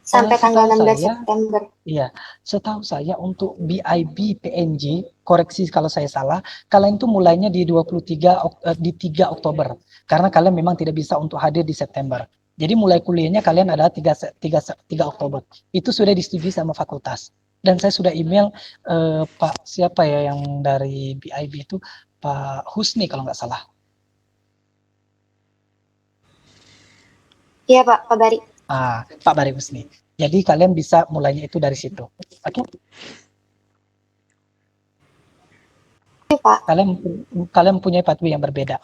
sampai tanggal Setahu 16 saya, September. iya, setahu saya untuk BIB PNJ, koreksi kalau saya salah, kalian itu mulainya di 3 Oktober. Karena kalian memang tidak bisa untuk hadir di September. Jadi mulai kuliahnya kalian adalah 3 Oktober. Itu sudah disetujui sama fakultas. Dan saya sudah email Pak siapa ya yang dari BIB itu, Pak Husni kalau nggak salah. Iya Pak, Pak Bari. Pak Bari Husni. Jadi kalian bisa mulainya itu dari situ. Oke? Iya Pak. Kalian punya pathway yang berbeda.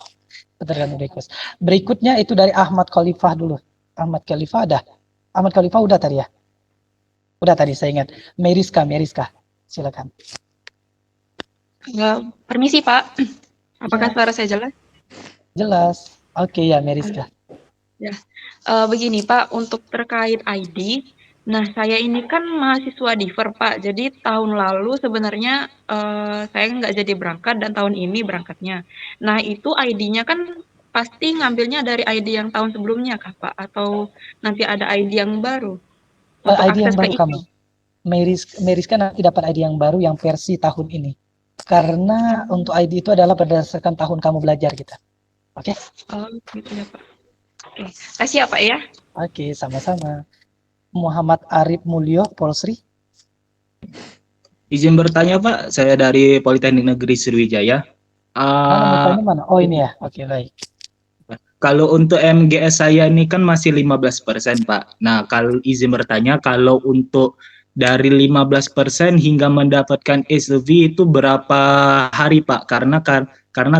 Tergantung request. Berikutnya itu dari Ahmad Khalifah dulu. Ahmad Khalifah ada. Ahmad Khalifah udah tadi ya? Udah tadi saya ingat. Meriska. Silakan. Permisi Pak, apakah suara saya jelas? Jelas. Oke ya, Meriska. Ya, begini Pak, untuk terkait ID, nah saya ini kan mahasiswa Diver Pak, jadi tahun lalu sebenarnya saya nggak jadi berangkat dan tahun ini berangkatnya. Nah itu ID-nya kan pasti ngambilnya dari ID yang tahun sebelumnya kah Pak? Atau nanti ada ID yang baru untuk ID yang akses ke baru itu? kamu. Meriska nanti dapat ID yang baru yang versi tahun ini. Karena untuk ID itu adalah berdasarkan tahun kamu belajar kita. Oke? Oh gitu ya Pak. Oke, kasih ya Pak ya. Oke, sama-sama. Muhammad Arif Mulyo, Polsri. Izin bertanya Pak, saya dari Politeknik Negeri Sriwijaya. Mana? Oh ini ya, oke baik. Kalau untuk MGS saya ini kan masih 15% Pak. Nah kalau izin bertanya, kalau untuk dari 15% hingga mendapatkan SUV itu berapa hari Pak? Karena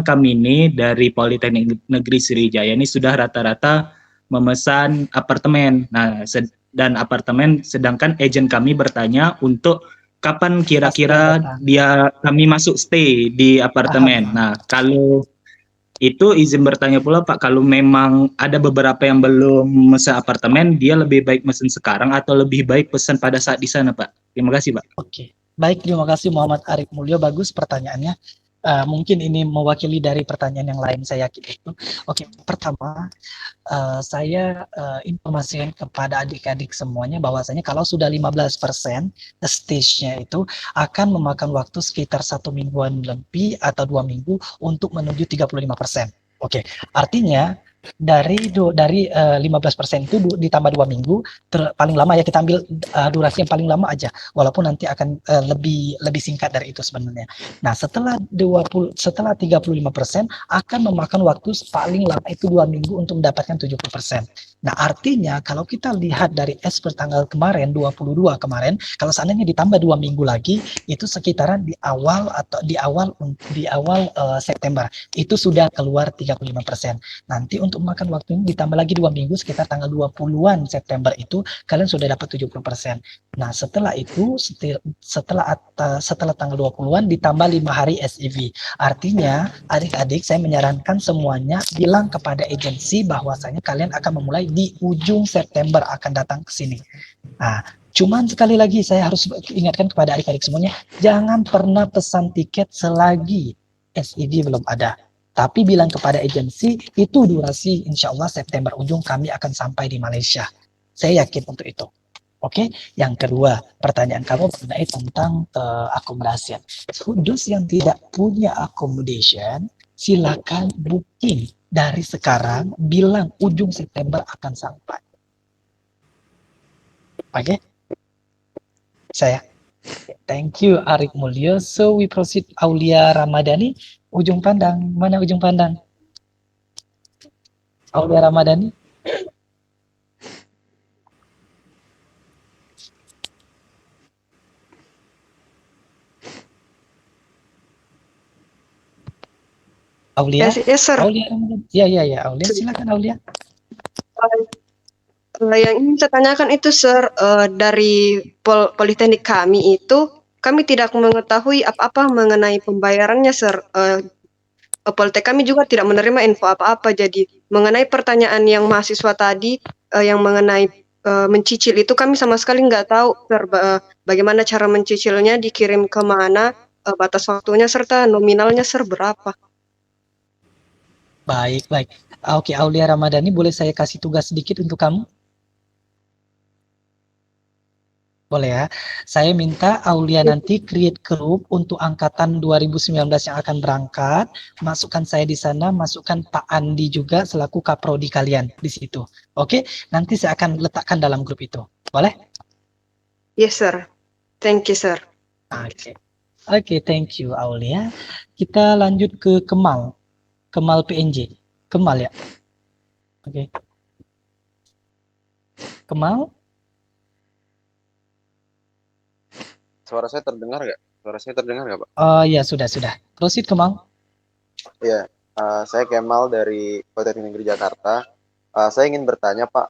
kami ini dari Politeknik Negeri Sriwijaya ini sudah rata-rata memesan apartemen. Nah dan apartemen, sedangkan agen kami bertanya untuk kapan kira-kira kami masuk stay di apartemen. Nah, kalau itu izin bertanya pula Pak, kalau memang ada beberapa yang belum mesen apartemen, dia lebih baik mesen sekarang atau lebih baik pesan pada saat di sana Pak? Terima kasih Pak. Oke, baik, terima kasih Muhammad Arif Mulyo, bagus pertanyaannya. Mungkin ini mewakili dari pertanyaan yang lain saya yakin itu. Oke, pertama saya informasikan kepada adik-adik semuanya bahwasanya kalau sudah 15% stage-nya itu akan memakan waktu sekitar 1 mingguan lebih atau 2 minggu untuk menuju 35%. Oke, artinya dari 15% itu ditambah 2 minggu, paling lama ya kita ambil durasi yang paling lama aja, walaupun nanti akan lebih singkat dari itu sebenarnya. Nah, setelah 35% akan memakan waktu paling lama itu 2 minggu untuk mendapatkan 70%. Nah, artinya kalau kita lihat dari tanggal kemarin 22 kemarin, kalau seandainya ditambah 2 minggu lagi, itu sekitaran di awal September itu sudah keluar 35%. Nanti untuk makan waktu ini ditambah lagi 2 minggu, sekitar tanggal 20-an September itu kalian sudah dapat 70%. Nah, setelah itu setelah tanggal 20-an ditambah 5 hari SEV. Artinya adik-adik saya menyarankan semuanya bilang kepada agensi bahwasanya kalian akan memulai di ujung September akan datang ke sini. Nah, cuman sekali lagi saya harus ingatkan kepada adik-adik semuanya, jangan pernah pesan tiket selagi SEV belum ada. Tapi bilang kepada agensi, itu durasi insya Allah September ujung kami akan sampai di Malaysia. Saya yakin untuk itu. Oke, yang kedua, pertanyaan kamu mengenai tentang accommodation. Khusus yang tidak punya accommodation, silakan booking dari sekarang, bilang ujung September akan sampai. Oke, saya. Thank you Arif Mulyo. So we proceed Aulia Ramadhani. Ujung pandang, mana ujung pandang? Aulia Ramadhani. Aulia? Yes, sir. Aulia Ramadhani. Ya, Aulia, silakan Aulia. Yang ingin saya tanyakan itu, Sir, dari politeknik kami itu, kami tidak mengetahui apa-apa mengenai pembayarannya, Sir. Politek kami juga tidak menerima info apa-apa. Jadi mengenai pertanyaan yang mahasiswa tadi, yang mengenai mencicil itu kami sama sekali nggak tahu, Sir, bagaimana cara mencicilnya, dikirim ke mana, batas waktunya, serta nominalnya, Sir, berapa. Baik, baik. Oke, Aulia Ramadhani, boleh saya kasih tugas sedikit untuk kamu? Boleh ya. Saya minta Aulia nanti create grup untuk angkatan 2019 yang akan berangkat. Masukkan saya di sana, masukkan Pak Andi juga selaku kaprodi kalian di situ. Oke, nanti saya akan letakkan dalam grup itu. Boleh? Yes, Sir. Thank you, Sir. Oke, thank you Aulia. Kita lanjut ke Kemal. Kemal PNJ. Kemal ya. Oke. Kemal? Suara saya terdengar nggak? Suara saya terdengar nggak, Pak? Ya, sudah. Proceed, Kemal. Iya, saya Kemal dari Politeknik Negeri Jakarta. Saya ingin bertanya, Pak.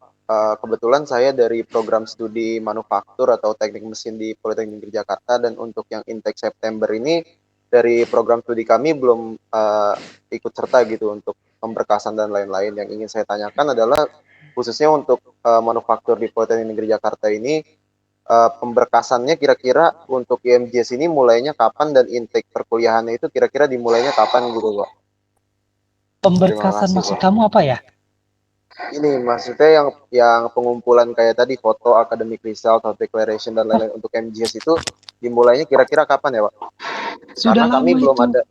Kebetulan saya dari program studi manufaktur atau teknik mesin di Politeknik Negeri Jakarta, dan untuk yang intake September ini dari program studi kami belum ikut serta gitu untuk pemberkasan dan lain-lain. Yang ingin saya tanyakan adalah khususnya untuk manufaktur di Politeknik Negeri Jakarta ini, pemberkasannya kira-kira untuk IMJS ini mulainya kapan, dan intake perkuliahannya itu kira-kira dimulainya kapan gitu, Pak? Pemberkasan maksud kamu apa ya? Ini maksudnya yang pengumpulan kayak tadi, foto, academic result, atau declaration dan lain-lain untuk MJS itu dimulainya kira-kira kapan ya, Pak? Sudah karena kami lama belum itu. ada.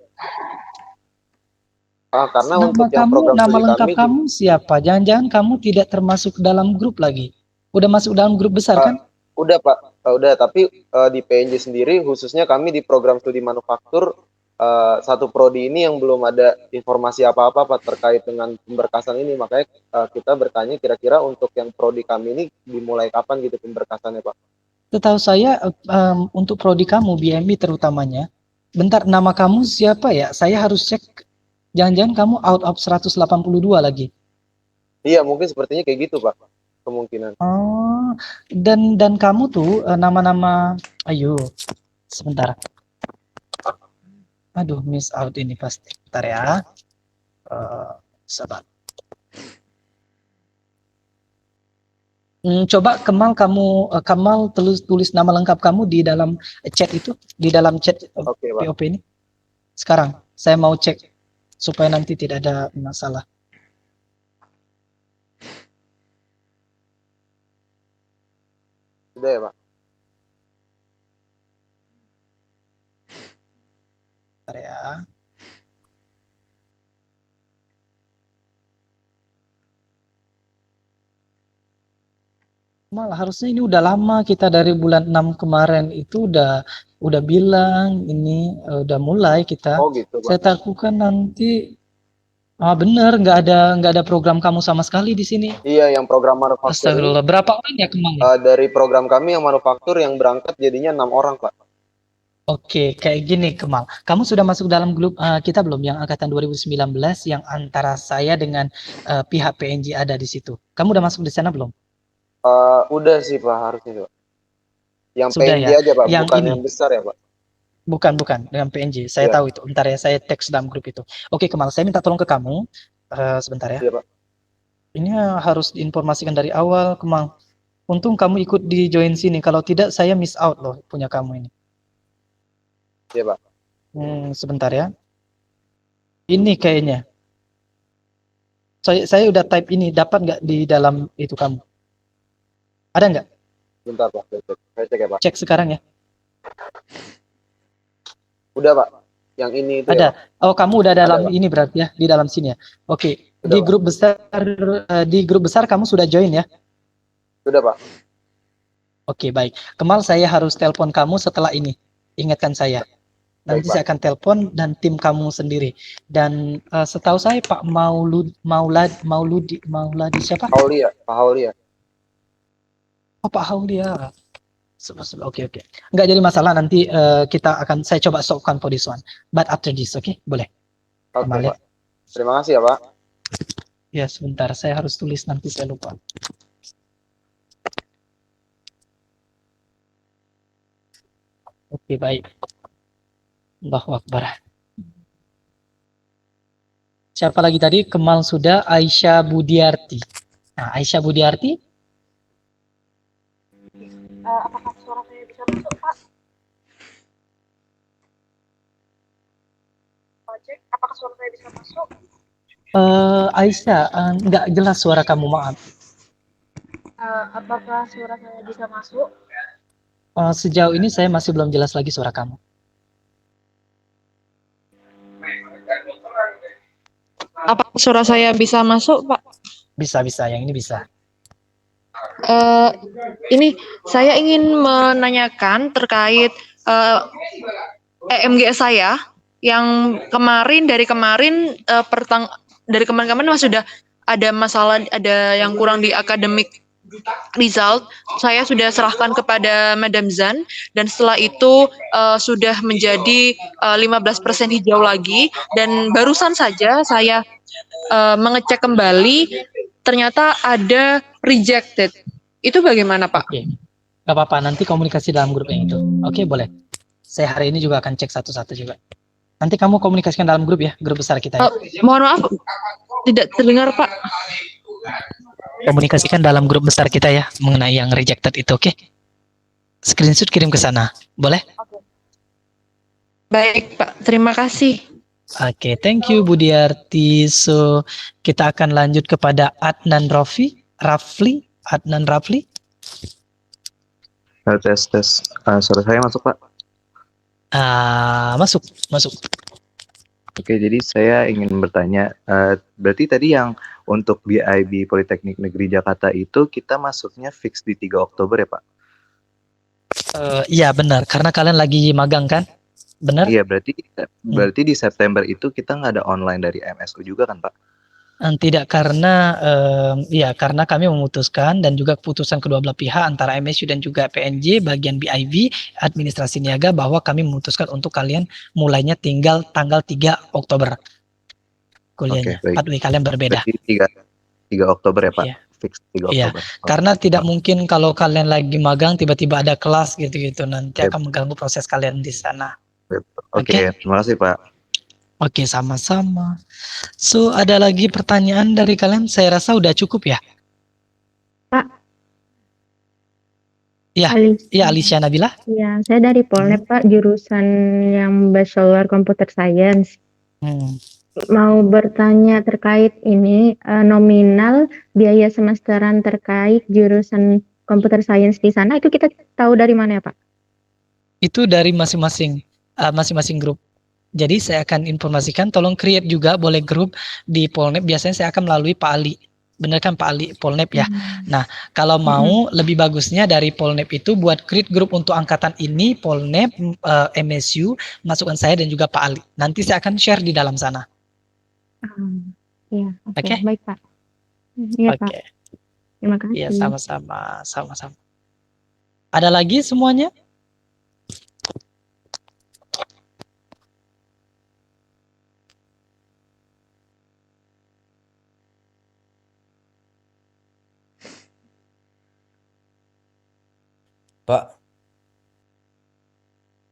Karena Nama untuk yang kamu, program nama studi lengkap kami, kamu siapa? Jangan-jangan kamu tidak termasuk dalam grup lagi. Udah masuk dalam grup besar kan? Udah, Pak. Udah, tapi di PNJ sendiri khususnya kami di program studi manufaktur satu prodi ini yang belum ada informasi apa-apa, Pak, terkait dengan pemberkasan ini. Makanya kita bertanya kira-kira untuk yang prodi kami ini dimulai kapan gitu pemberkasannya, Pak? Setahu saya untuk prodi kamu BMI terutamanya. Bentar, nama kamu siapa ya? Saya harus cek. Jangan-jangan kamu out of 182 lagi. Iya, mungkin sepertinya kayak gitu, Pak. Kemungkinan. Oh, dan kamu tuh nama-nama, ayo, sebentar. Aduh, miss out ini pasti. Bentar ya. Sabar. Coba Kamal tulis nama lengkap kamu di dalam chat itu, di dalam chat POP ini. Sekarang saya mau cek supaya nanti tidak ada masalah. Sudah ya, Pak? Bentar ya. Malah harusnya ini udah lama, kita dari bulan 6 kemarin itu udah bilang ini udah mulai kita. Oh gitu, Pak. Saya takutkan nanti bener nggak ada program kamu sama sekali di sini. Iya, yang program manufaktur. Astagfirullah, berapa orang ya kemarin? Dari program kami yang manufaktur yang berangkat jadinya 6 orang, Pak. Oke, kayak gini Kemal. Kamu sudah masuk dalam grup kita belum yang angkatan 2019 yang antara saya dengan pihak PNJ ada di situ. Kamu udah masuk di sana belum? Udah sih, Pak, harusnya, Pak. Yang Sudah PNJ ya? aja, Pak, Yang bukan ini. yang besar ya, Pak. Bukan dengan PNJ. Saya tahu itu. Bentar ya, saya teks dalam grup itu. Oke, Kemal, saya minta tolong ke kamu. Sebentar ya. Iya, Pak. Ini harus diinformasikan dari awal, Kemal. Untung kamu ikut di join sini. Kalau tidak, saya miss out loh punya kamu ini. Iya, Pak. Sebentar ya. Ini kayaknya. Saya udah type ini. Dapat nggak di dalam itu kamu? Ada nggak? Bentar, Pak. Saya cek ya, Pak. Cek sekarang ya. Udah, Pak. Yang ini itu ada. Ya, oh, kamu udah dalam ini berarti ya, di dalam sini ya. Oke. Sudah, di grup besar kamu sudah join ya? Sudah, Pak. Oke, baik. Kemal, saya harus telepon kamu setelah ini. Ingatkan saya. Nanti Baik, saya akan telepon dan tim kamu sendiri. Dan setahu saya Pak Mauladi siapa? Pak Haulia. Oh, Pak Haulia. Oke. Nggak jadi masalah, nanti saya coba solvekan for this one. But after this, oke? Boleh? Oke, Kemal, Pak. Terima kasih ya, Pak. Ya, sebentar. Saya harus tulis, nanti saya lupa. Oke, baik. Allahu Akbar. Siapa lagi tadi? Kemal sudah, Aisyah Budiarti. Nah, Aisyah Budiarti, Apakah suara saya bisa masuk, Pak? Cek, apakah suara saya bisa masuk? Aisyah, nggak jelas suara kamu, maaf. Apakah suara saya bisa masuk? Sejauh ini saya masih belum jelas lagi suara kamu. Apakah suara saya bisa masuk, Pak? Bisa, yang ini bisa. Ini saya ingin menanyakan terkait EMGS saya yang dari kemarin sudah ada masalah, ada yang kurang di akademik result. Saya sudah serahkan kepada Madam Zan dan setelah itu sudah menjadi 15% hijau lagi, dan barusan saja saya mengecek kembali ternyata ada rejected. Itu bagaimana, Pak? Oke, nggak apa-apa, nanti komunikasi dalam grup yang itu. Oke, boleh. Saya hari ini juga akan cek satu-satu juga. Nanti kamu komunikasikan dalam grup ya, grup besar kita ya. Mohon maaf, tidak terdengar, Pak. Komunikasikan dalam grup besar kita ya, mengenai yang rejected itu, oke? Screenshot kirim ke sana, boleh? Baik, Pak. Terima kasih. Oke, thank you Budiarti. So, kita akan lanjut kepada Adnan Rafli. Tes. Suara saya masuk, Pak? Masuk. Oke, jadi saya ingin bertanya, berarti tadi yang untuk BIB Politeknik Negeri Jakarta itu kita masuknya fix di 3 Oktober ya, Pak? Iya benar, karena kalian lagi magang kan? Benar? Iya, berarti di September itu kita nggak ada online dari MSU juga kan, Pak? Tidak, karena karena kami memutuskan dan juga keputusan kedua belah pihak antara MSU dan juga PNJ bagian BIB administrasi niaga bahwa kami memutuskan untuk kalian mulainya tinggal tanggal 3 Oktober kuliahnya. Pathway kalian berbeda. Berarti 3 Oktober ya, Pak? Iya. Fix 3 Iya, Oktober. karena tidak mungkin kalau kalian lagi magang tiba-tiba ada kelas gitu-gitu, nanti akan mengganggu proses kalian di sana. Oke, terima kasih, Pak. Oke, sama-sama. So, ada lagi pertanyaan dari kalian? Saya rasa udah cukup ya. Pak. Ya, Alicia Nabila. Ya, saya dari Polnet, Pak, jurusan yang Bachelor Computer Science. Mau bertanya terkait ini, nominal biaya semesteran terkait jurusan Computer Science di sana, itu kita tahu dari mana ya, Pak? Itu dari masing-masing grup. Jadi saya akan informasikan, tolong create juga boleh grup di Polnet. Biasanya saya akan melalui Pak Ali. Bener kan Pak Ali, Polnet ya. Nah, kalau mau lebih bagusnya dari Polnet itu buat create grup untuk angkatan ini, Polnet, MSU, masukkan saya dan juga Pak Ali. Nanti saya akan share di dalam sana. Iya, Oke. Baik, Pak. Iya, Pak. Oke. Terima kasih. Iya, sama-sama. Ada lagi semuanya? Pak,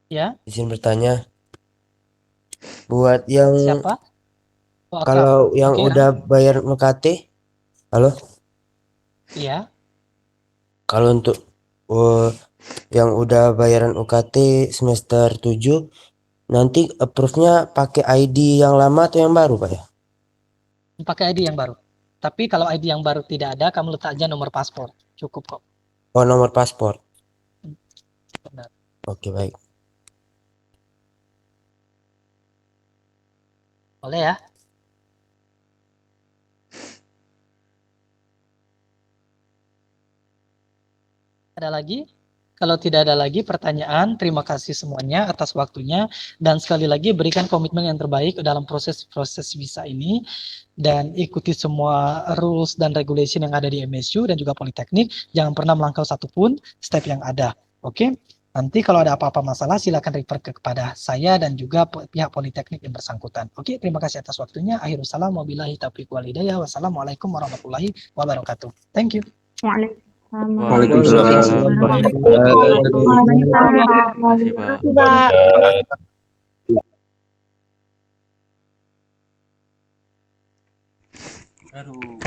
Ya. izin bertanya. Buat yang Siapa? kalau yang udah bayar UKT, halo? Iya. Kalau untuk yang udah bayaran UKT semester 7, nanti approve-nya pakai ID yang lama atau yang baru, Pak ya? Pakai ID yang baru. Tapi kalau ID yang baru tidak ada, kamu letak aja nomor paspor. Cukup kok. Oh, nomor paspor. Benar. Oke, baik. Boleh ya? Ada lagi? Kalau tidak ada lagi pertanyaan, terima kasih semuanya atas waktunya. Dan sekali lagi berikan komitmen yang terbaik dalam proses visa ini. Dan ikuti semua rules dan regulation yang ada di MSU dan juga Politeknik. Jangan pernah melangkau satupun step yang ada. Oke? Nanti kalau ada apa-apa masalah silakan refer kepada saya dan juga pihak Politeknik yang bersangkutan. Oke, terima kasih atas waktunya. Akhirul salam, wabillahi taufiq wal hidayah. Wassalamualaikum warahmatullahi wabarakatuh. Thank you. Waalaikumsalam. Waalaikumsalam. Terima kasih, Pak. Terima kasih, Pak. Aduh.